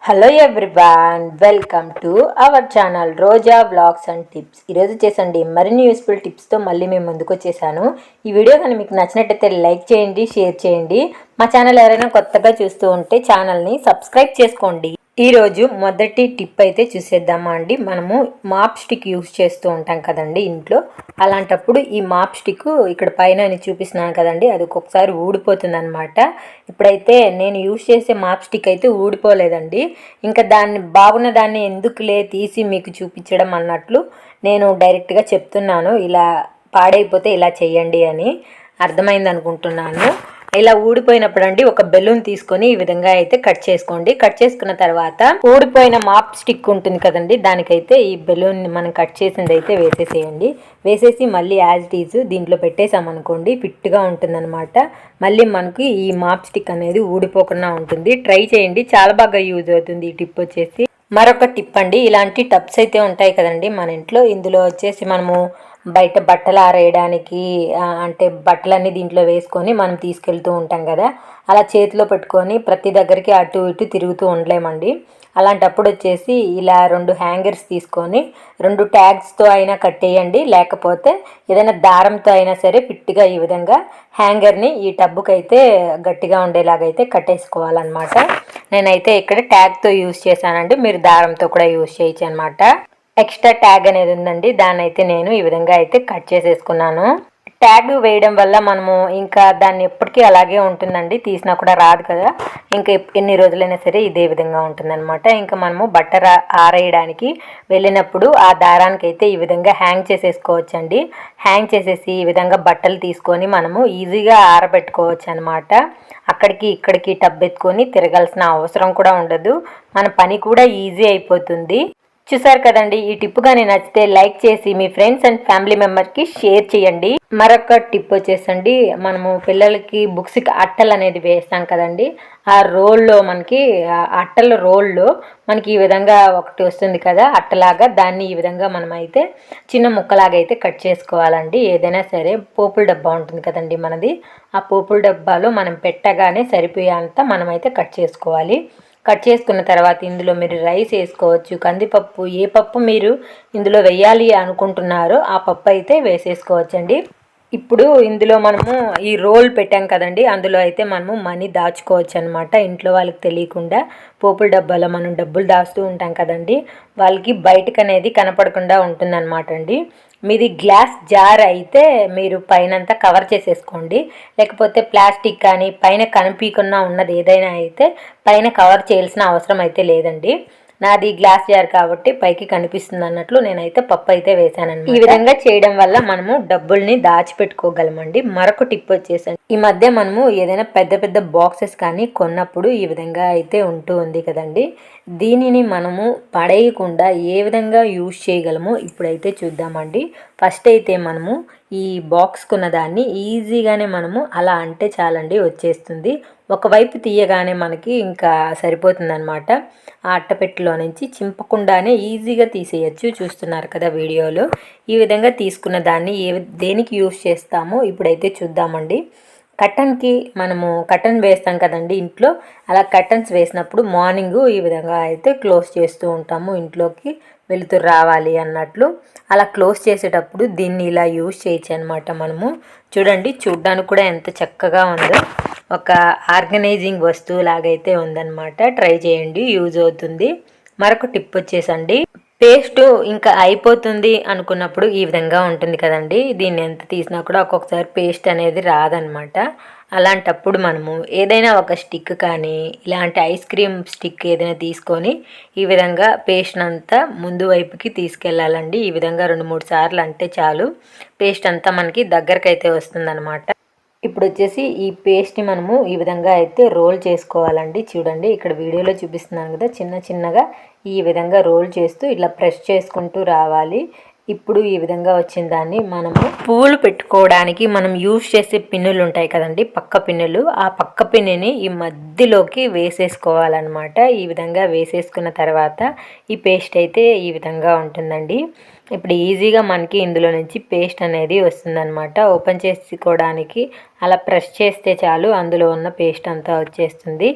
Hello everyone, welcome to our channel Roja vlogs and tips. ఈరోజు చేసండి మరిన్ని useful టిప్స్తో మళ్ళీ మేము ముందుకు వచ్చేసాను. ఈ వీడియో కానీ మీకు నచ్చినట్టయితే లైక్ చేయండి, షేర్ చేయండి. మా ఛానల్ ఎవరైనా కొత్తగా చూస్తూ ఉంటే ఛానల్ని సబ్స్క్రైబ్ చేసుకోండి. ఈరోజు మొదటి టిప్ అయితే చూసేద్దామా అండి. మనము మాప్ స్టిక్ యూస్ చేస్తూ ఉంటాం కదండి ఇంట్లో. అలాంటప్పుడు ఈ మాప్ స్టిక్ ఇక్కడ పైన చూపిస్తున్నాను కదండి, అది ఒక్కొక్కసారి ఊడిపోతుంది అనమాట. ఇప్పుడైతే నేను యూస్ చేసే మాప్ స్టిక్ అయితే ఊడిపోలేదండి. ఇంకా బాగున్న దాన్ని ఎందుకులే తీసి మీకు చూపించడం అన్నట్లు నేను డైరెక్ట్గా చెప్తున్నాను. ఇలా పాడైపోతే ఇలా చేయండి అని. అర్థమైంది అనుకుంటున్నాను. ఇలా ఊడిపోయినప్పుడు అండి ఒక బెలూన్ తీసుకొని ఈ విధంగా అయితే కట్ చేసుకోండి. కట్ చేసుకున్న తర్వాత ఊడిపోయిన మాప్ స్టిక్ ఉంటుంది కదండి, దానికైతే ఈ బెలూన్ మనం కట్ చేసింది అయితే వేసేసేయండి. వేసేసి మళ్ళీ యాజ్ ఇట్ ఈజ్ దీంట్లో పెట్టేసామనుకోండి, ఫిట్గా ఉంటుందన్నమాట. మళ్ళీ మనకి ఈ మాప్ స్టిక్ అనేది ఊడిపోకుండా ఉంటుంది. ట్రై చేయండి, చాలా బాగా యూజ్ అవుతుంది ఈ టిప్ వచ్చేసి. మరొక టిప్ అండి, ఇలాంటి టబ్స్ అయితే ఉంటాయి కదండి మన ఇంట్లో. ఇందులో వచ్చేసి మనము బయట బట్టలు ఆరేయడానికి అంటే బట్టలన్నీ దీంట్లో వేసుకొని మనం తీసుకెళ్తూ ఉంటాం కదా, అలా చేతిలో పెట్టుకొని ప్రతి దగ్గరికి అటు ఇటు తిరుగుతూ ఉండలేమండి. అలాంటప్పుడు వచ్చేసి ఇలా 2 హ్యాంగర్స్ తీసుకొని 2 ట్యాగ్స్తో అయినా కట్టేయండి, లేకపోతే ఏదైనా దారంతో అయినా సరే ఫిట్గా ఈ విధంగా హ్యాంగర్ని ఈ టబ్బుకి అయితే గట్టిగా ఉండేలాగైతే కట్టేసుకోవాలన్నమాట. నేనైతే ఇక్కడ ట్యాగ్తో యూజ్ చేశానండి, మీరు దారంతో కూడా యూజ్ చేయొచ్చు అనమాట. ఎక్స్ట్రా ట్యాగ్ అనేది ఉందండి, దాన్ని అయితే నేను ఈ విధంగా అయితే కట్ చేసేసుకున్నాను. ట్యాగ్ వేయడం వల్ల మనము ఇంకా దాన్ని ఎప్పటికీ అలాగే ఉంటుందండి, తీసినా కూడా రాదు కదా. ఇంకా ఎన్ని రోజులైనా సరే ఇదే విధంగా ఉంటుందన్నమాట. ఇంకా మనము బట్ట ఆరేయడానికి వెళ్ళినప్పుడు ఆ దారానికి అయితే ఈ విధంగా హ్యాంగ్ చేసేసుకోవచ్చండి. హ్యాంగ్ చేసేసి ఈ విధంగా బట్టలు తీసుకొని మనము ఈజీగా ఆరబెట్టుకోవచ్చు అనమాట. అక్కడికి ఇక్కడికి టబ్ ఎత్తుకొని తిరగాల్సిన అవసరం కూడా ఉండదు, మన పని కూడా ఈజీ అయిపోతుంది. చూసారు కదండి, ఈ టిప్ కానీ నచ్చితే లైక్ చేసి మీ ఫ్రెండ్స్ అండ్ ఫ్యామిలీ మెంబర్కి షేర్ చేయండి. మరొక టిప్ వచ్చేసండి, మనము పిల్లలకి బుక్స్కి అట్టలు అనేది వేస్తాం కదండి, ఆ రోల్లో మనకి అట్టల రోల్లో మనకి ఈ విధంగా ఒకటి వస్తుంది కదా అట్టలాగా, దాన్ని ఈ విధంగా మనం అయితే చిన్న ముక్కలాగా అయితే కట్ చేసుకోవాలండి. ఏదైనా సరే పోపుల డబ్బా ఉంటుంది కదండి మనది, ఆ పోపుల డబ్బాలో మనం పెట్టగానే సరిపోయేంత మనం అయితే కట్ చేసుకోవాలి. కట్ చేసుకున్న తర్వాత ఇందులో మీరు రైస్ వేసుకోవచ్చు, కందిపప్పు, ఏ పప్పు మీరు ఇందులో వేయాలి అనుకుంటున్నారో ఆ పప్పు అయితే వేసేసుకోవచ్చండి. ఇప్పుడు ఇందులో మనము ఈ రోల్ పెట్టాం కదండి, అందులో అయితే మనము మనీ దాచుకోవచ్చు అనమాట. ఇంట్లో వాళ్ళకి తెలియకుండా పోపుల డబ్బాలో మనం డబ్బులు దాస్తూ ఉంటాం కదండి, వాళ్ళకి బయటకు అనేది కనపడకుండా ఉంటుందన్నమాట అండి. మీది గ్లాస్ జార్ అయితే మీరు పైనంతా కవర్ చేసేసుకోండి, లేకపోతే ప్లాస్టిక్ కానీ పైన కనిపించకుండా ఉన్నది ఏదైనా అయితే పైన కవర్ చేయాల్సిన అవసరం అయితే లేదండి. నాది గ్లాస్ జార్ కాబట్టి పైకి కనిపిస్తుంది అన్నట్లు నేనైతే పప్పు అయితే వేసానండి. ఈ విధంగా చేయడం వల్ల మనము డబ్బుల్ని దాచిపెట్టుకోగలమండి. మరొక టిప్ వచ్చేసండి, ఈ మధ్య మనము ఏదైనా పెద్ద పెద్ద బాక్సెస్ కానీ కొన్నప్పుడు ఈ విధంగా అయితే ఉంటూ ఉంది కదండి, దీనిని మనము పడేయకుండా ఏ విధంగా యూజ్ చేయగలమో ఇప్పుడైతే చూద్దామండి. ఫస్ట్ అయితే మనము ఈ బాక్స్ కొన్న దాన్ని ఈజీగానే మనము అలా అంటే చాలండి వచ్చేస్తుంది. ఒకవైపు తీయగానే మనకి ఇంకా సరిపోతుంది అనమాట. ఆ అట్టపెట్టెలో నుంచి చింపకుండానే ఈజీగా తీసేయచ్చు. చూస్తున్నారు కదా వీడియోలో. ఈ విధంగా తీసుకున్న దాన్ని దేనికి యూజ్ చేస్తామో ఇప్పుడైతే చూద్దామండి. కర్టన్కి మనము కర్టన్ వేస్తాం కదండి ఇంట్లో, అలా కర్టన్స్ వేసినప్పుడు మార్నింగ్ ఈ విధంగా అయితే క్లోజ్ చేస్తూ ఉంటాము, ఇంట్లోకి వెలుతురు రావాలి అన్నట్లు. అలా క్లోజ్ చేసేటప్పుడు దీన్ని ఇలా యూజ్ చేయొచ్చు అనమాట. మనము చూడండి, చూడ్డానికి కూడా ఎంత చక్కగా ఉందో, ఒక ఆర్గనైజింగ్ వస్తువు లాగైతే ఉందన్నమాట. ట్రై చేయండి, యూజ్ అవుతుంది. మరొక టిప్ వచ్చేసండి, పేస్ట్ ఇంకా అయిపోతుంది అనుకున్నప్పుడు ఈ విధంగా ఉంటుంది కదండి, దీన్ని ఎంత తీసినా కూడా ఒక్కొక్కసారి పేస్ట్ అనేది రాదనమాట. అలాంటప్పుడు మనము ఏదైనా ఒక స్టిక్ కానీ ఇలాంటి ఐస్ క్రీమ్ స్టిక్ ఏదైనా తీసుకొని ఈ విధంగా పేస్ట్ అంతా ముందు వైపుకి తీసుకెళ్ళాలండి. ఈ విధంగా 2-3 సార్లు అంటే చాలు, పేస్ట్ అంతా మనకి దగ్గరకైతే వస్తుందన్నమాట. ఇప్పుడు వచ్చేసి ఈ పేస్ట్ని మనము ఈ విధంగా అయితే రోల్ చేసుకోవాలండి. చూడండి, ఇక్కడ వీడియోలో చూపిస్తున్నాను కదా, చిన్న చిన్నగా ఈ విధంగా రోల్ చేస్తూ ఇట్లా ప్రెస్ చేసుకుంటూ రావాలి. ఇప్పుడు ఈ విధంగా వచ్చిన దాన్ని మనము పువ్వులు పెట్టుకోవడానికి మనం యూజ్ చేసే పిన్నులు ఉంటాయి కదండి, పక్క పిన్నులు, ఆ పక్క పిన్నుని ఈ మధ్యలోకి వేసేసుకోవాలన్నమాట. ఈ విధంగా వేసేసుకున్న తర్వాత ఈ పేస్ట్ అయితే ఈ విధంగా ఉంటుందండి. ఇప్పుడు ఈజీగా మనకి ఇందులో నుంచి పేస్ట్ అనేది వస్తుందన్నమాట. ఓపెన్ చేసుకోవడానికి అలా ప్రెస్ చేస్తే చాలు, అందులో ఉన్న పేస్ట్ అంతా వచ్చేస్తుంది.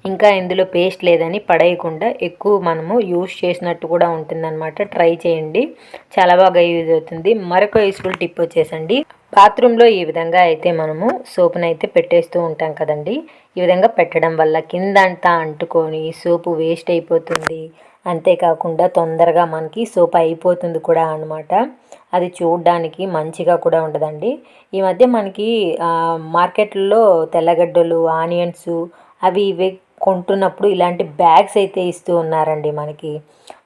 ఇంకా ఇందులో పేస్ట్ లేదని పడేయకుండా ఎక్కువ మనము యూజ్ చేసినట్టు కూడా ఉంటుందన్నమాట. ట్రై చేయండి, చాలా బాగా యూజ్ అవుతుంది. మరొక యూస్ఫుల్ టిప్ వచ్చేసండి, బాత్రూంలో ఈ విధంగా అయితే మనము సోపును అయితే పెట్టేస్తూ ఉంటాం కదండి. ఈ విధంగా పెట్టడం వల్ల కిందంతా అంటుకొని సోపు వేస్ట్ అయిపోతుంది. అంతేకాకుండా తొందరగా మనకి సోప్ అయిపోతుంది కూడా అన్నమాట. అది చూడడానికి మంచిగా కూడా ఉండదండి. ఈ మధ్య మనకి మార్కెట్లో తెల్లగడ్డలు, ఆనియన్స్ అవి ఇవి కొంటున్నప్పుడు ఇలాంటి బ్యాగ్స్ అయితే ఇస్తూ ఉన్నారండి మనకి.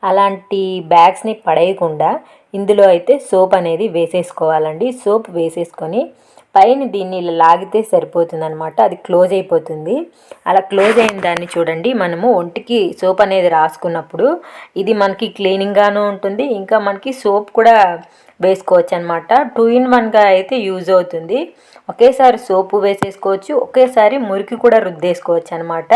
అలాంటి బ్యాగ్స్ని పడేయకుండా ఇందులో అయితే సోప్ అనేది వేసేసుకోవాలండి. సోప్ వేసేసుకొని పైన దీన్ని ఇలా లాగితే సరిపోతుంది అనమాట. అది క్లోజ్ అయిపోతుంది. అలా క్లోజ్ అయిన దాన్ని చూడండి, మనము ఒంటికి సోప్ అనేది రాసుకున్నప్పుడు ఇది మనకి క్లీనింగ్గాను ఉంటుంది, ఇంకా మనకి సోప్ కూడా వేసుకోవచ్చు అనమాట. 2 in 1గా అయితే యూజ్ అవుతుంది. ఒకేసారి సోపు వేసేసుకోవచ్చు, ఒకేసారి మురికి కూడా రుద్దేసుకోవచ్చు అనమాట.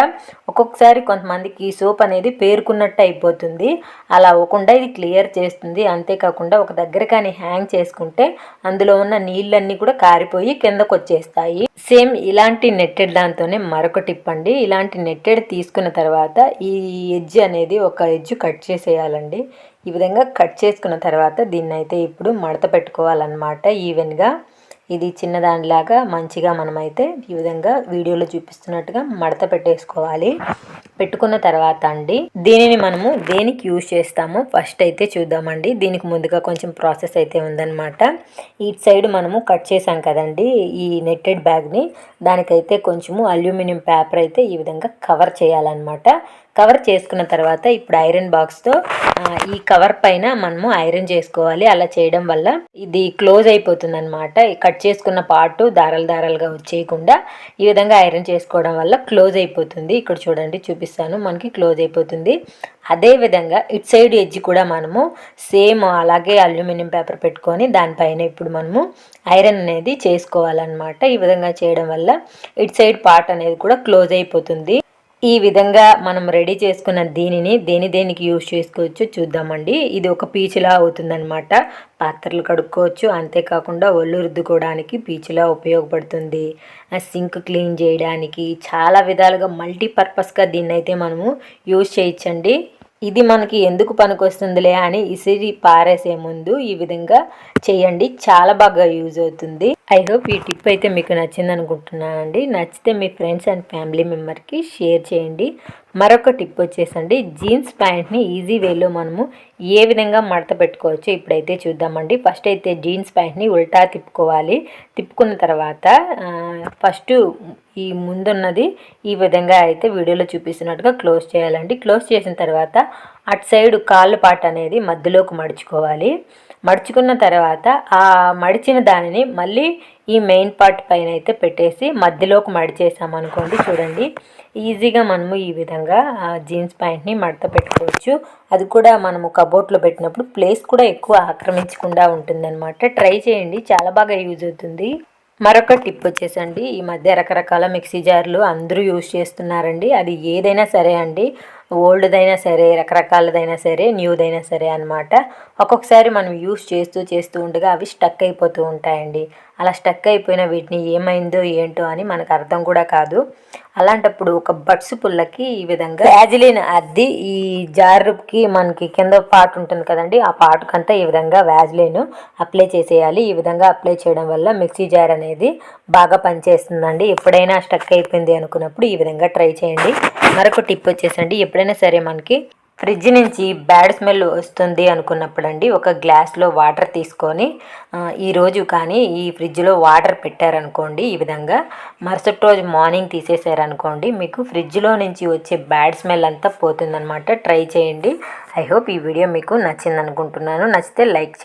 ఒక్కొక్కసారి కొంతమందికి సోప్ అనేది పేరుకున్నట్టు అయిపోతుంది. అలా అవ్వకుండా ఇది క్లియర్ చేస్తుంది. అంతేకాకుండా ఒక దగ్గర కానీ హ్యాంగ్ చేసుకుంటే అందులో ఉన్న నీళ్ళన్నీ కూడా కారిపోయి కిందకు వచ్చేస్తాయి. సేమ్ ఇలాంటి నెట్టెడ్ దాంతోనే మరొక టిప్ అండి. ఇలాంటి నెట్టెడ్ తీసుకున్న తర్వాత ఈ ఎడ్జ్ అనేది ఒక ఎడ్జ్ కట్ చేసేయాలండి. ఈ విధంగా కట్ చేసుకున్న తర్వాత దీన్ని అయితే ఇప్పుడు మడత పెట్టుకోవాలన్నమాట ఈవెన్గా. ఇది చిన్నదానిలాగా మంచిగా మనమైతే ఈ విధంగా వీడియోలో చూపిస్తున్నట్టుగా మడత పెట్టేసుకోవాలి. పెట్టుకున్న తర్వాత అండి, దీనిని మనము దేనికి యూజ్ చేస్తామో ఫస్ట్ అయితే చూద్దామండి. దీనికి ముందుగా కొంచెం ప్రాసెస్ అయితే ఉందన్నమాట. ఈ సైడ్ మనము కట్ చేసాం కదండి ఈ నెట్టెడ్ బ్యాగ్ని, దానికైతే కొంచెము అల్యూమినియం పేపర్ అయితే ఈ విధంగా కవర్ చేయాలన్నమాట. కవర్ చేసుకున్న తర్వాత ఇప్పుడు ఐరన్ బాక్స్తో ఈ కవర్ పైన మనము ఐరన్ చేసుకోవాలి. అలా చేయడం వల్ల ఇది క్లోజ్ అయిపోతుంది అనమాట. కట్ చేసుకున్న పార్ట్ దారాలుగా వచ్చేయకుండా ఈ విధంగా ఐరన్ చేసుకోవడం వల్ల క్లోజ్ అయిపోతుంది. ఇక్కడ చూడండి, చూపిస్తాను, మనకి క్లోజ్ అయిపోతుంది. అదే విధంగా ఇటు సైడ్ ఎడ్జ్ కూడా మనము సేమ్ అలాగే అల్యూమినియం పేపర్ పెట్టుకొని దానిపైన ఇప్పుడు మనము ఐరన్ అనేది చేసుకోవాలన్నమాట. ఈ విధంగా చేయడం వల్ల ఇటు సైడ్ పార్ట్ అనేది కూడా క్లోజ్ అయిపోతుంది. ఈ విధంగా మనం రెడీ చేసుకున్న దీనిని దేనికి యూజ్ చేసుకోవచ్చు చూద్దామండి. ఇది ఒక పీచులా అవుతుందన్నమాట. పాత్రలు కడుక్కోవచ్చు, అంతేకాకుండా ఒళ్ళు రుద్దుకోవడానికి పీచులా ఉపయోగపడుతుంది. సింక్ క్లీన్ చేయడానికి చాలా విధాలుగా మల్టీపర్పస్గా దీన్ని అయితే మనము యూజ్ చేయొచ్చండి. ఇది మనకి ఎందుకు పనికొస్తుందిలే అని ఇసిరి పారేసే ముందు ఈ విధంగా చేయండి, చాలా బాగా యూజ్ అవుతుంది. ఐ హోప్ ఈ టిప్ అయితే మీకు నచ్చింది అనుకుంటున్నానండి. నచ్చితే మీ ఫ్రెండ్స్ అండ్ ఫ్యామిలీ మెంబర్కి షేర్ చేయండి. మరొక టిప్ వచ్చేసండి, జీన్స్ ప్యాంట్ని ఈజీ వేలో మనము ఏ విధంగా మడత పెట్టుకోవచ్చు ఇప్పుడైతే చూద్దామండి. ఫస్ట్ అయితే జీన్స్ ప్యాంట్ని ఉల్టా తిప్పుకోవాలి. తిప్పుకున్న తర్వాత ఫస్ట్ ఈ ముందున్నది ఈ విధంగా అయితే వీడియోలో చూపిస్తున్నట్టుగా క్లోజ్ చేయాలండి. క్లోజ్ చేసిన తర్వాత అటు సైడ్ కాళ్ళు పాట అనేది మధ్యలోకి మడుచుకోవాలి. మడుచుకున్న తర్వాత ఆ మడిచిన దానిని మళ్ళీ ఈ మెయిన్ పార్ట్ పైన అయితే పెట్టేసి మధ్యలోకి మడిచేసామనుకోండి, చూడండి ఈజీగా మనము ఈ విధంగా జీన్స్ ప్యాంట్ని మడత పెట్టుకోవచ్చు. అది కూడా మనము కబోర్డ్లో పెట్టినప్పుడు ప్లేస్ కూడా ఎక్కువ ఆక్రమించకుండా ఉంటుందన్నమాట. ట్రై చేయండి, చాలా బాగా యూజ్ అవుతుంది. మరొక టిప్ వచ్చేసండి, ఈ మధ్య రకరకాల మిక్సీ జార్లు అందరూ యూజ్ చేస్తున్నారండి. అది ఏదైనా సరే అండి, ఓల్డ్దైనా సరే, రకరకాలదైనా సరే, న్యూదైనా సరే అనమాట. ఒక్కొక్కసారి మనం యూజ్ చేస్తూ ఉండగా అవి స్టక్ అయిపోతూ ఉంటాయండి. అలా స్టక్ అయిపోయిన వీటిని ఏమైందో ఏంటో అని మనకు అర్థం కూడా కాదు. అలాంటప్పుడు ఒక బట్సు పుల్లకి ఈ విధంగా వ్యాజిలిన్ అద్ది ఈ జారుకి మనకి కింద పార్ట్ ఉంటుంది కదండి, ఆ పార్ట్కంతా ఈ విధంగా వ్యాజిలిన్ అప్లై చేసేయాలి. ఈ విధంగా అప్లై చేయడం వల్ల మిక్సీ జార్ అనేది బాగా పనిచేస్తుందండి. ఎప్పుడైనా స్టక్ అయిపోయింది అనుకున్నప్పుడు ఈ విధంగా ట్రై చేయండి. మరొక టిప్ వచ్చేసండి, ఎప్పుడైనా సరే మనకి ఫ్రిడ్జ్ నుంచి బ్యాడ్ స్మెల్ వస్తుంది అనుకున్నప్పుడు అండి, ఒక గ్లాస్లో వాటర్ తీసుకొని ఈరోజు కానీ ఈ ఫ్రిడ్జ్లో వాటర్ పెట్టారనుకోండి, ఈ విధంగా మరుసటి రోజు మార్నింగ్ తీసేసారనుకోండి, మీకు ఫ్రిడ్జ్లో నుంచి వచ్చే బ్యాడ్ స్మెల్ అంతా పోతుందన్నమాట. ట్రై చేయండి. ఐ హోప్ ఈ వీడియో మీకు నచ్చింది అనుకుంటున్నాను. నచ్చితే లైక్ చేయండి.